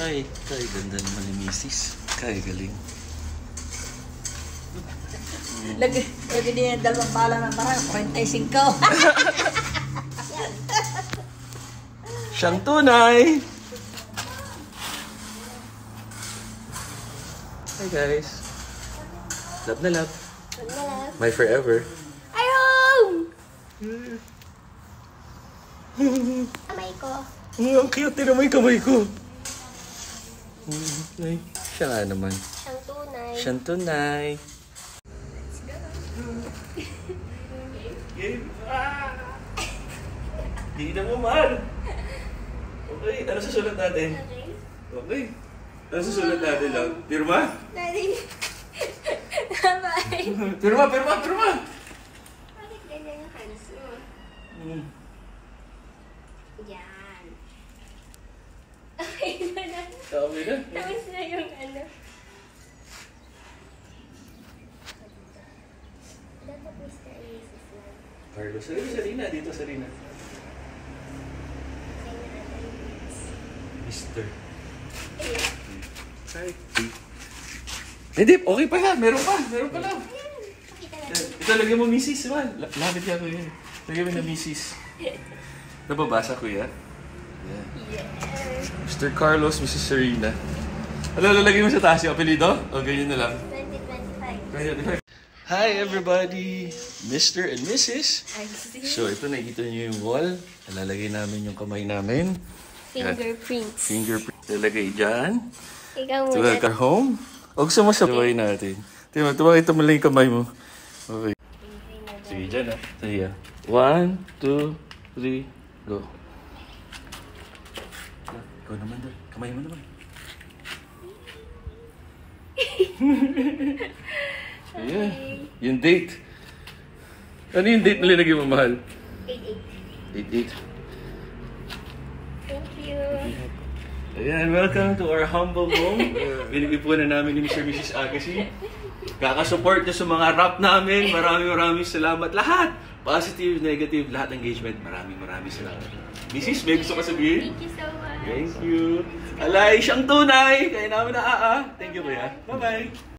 Kay, ganda naman ni Mrs. Kay, galing. Lagi din yung dalawang bala ng parang 45. Siyang tunay! Hi guys. Love na love. My forever. Ayun! Kamay ko. Ang cute din naman yung kamay ko. Ay, siya nga naman. Siyang tunay. Siyang tunay. Game. Hindi na mo, mahal. Okay, ano susulat natin? Okay. Ano susulat natin lang? Pirma? Daddy. Bye. Pirma! Bakit ganyan yung hands mo? Yan. Okay na na. Okay na? Tapos na yung ano. Dapat Mr. Isis lang. Carlos. Sarina. Dito, Sarina. Mister. Sorry. Hindi, okay pa yan. Meron pa lang. Ito, lagyan mo Mrs. Man. Lapit ka ko yan. Lagyan mo na Mrs. Nababasa ko yan? Yeah. Mr. Carlos, Mrs. Serena. Ano, lalagyan mo sa taas yung apelido? O ganyan na lang? 2025. Hi everybody! Mr. and Mrs. So ito, nakikita niyo yung wall. Lalagay namin yung kamay namin. Fingerprints. Fingerprint. Lalagay dyan. Ikaw To muna. welcome home. Huwag sumasabay natin. Tumakita mo lang yung kamay mo. Okay. Sige, dyan ah. Sige ah. 1, 2, 3, go. Ikaw naman doon. Kamay mo naman. Ayan. Yung date. Ano yung date na linagay mo, mahal? 88. 8-8. Thank you. Ayan, welcome to our humble home. Binigipunan namin ni Mr. and Mrs. Agassi. Kakasupport nyo sa mga rap namin. Maraming salamat. Lahat! Positive, negative, lahat engagement. Maraming salamat. Mrs., may gusto ka sabihin? Thank you so much. Thank you. Alay, siyang tunay. Kaya namin na Thank you, kuya. Bye-bye.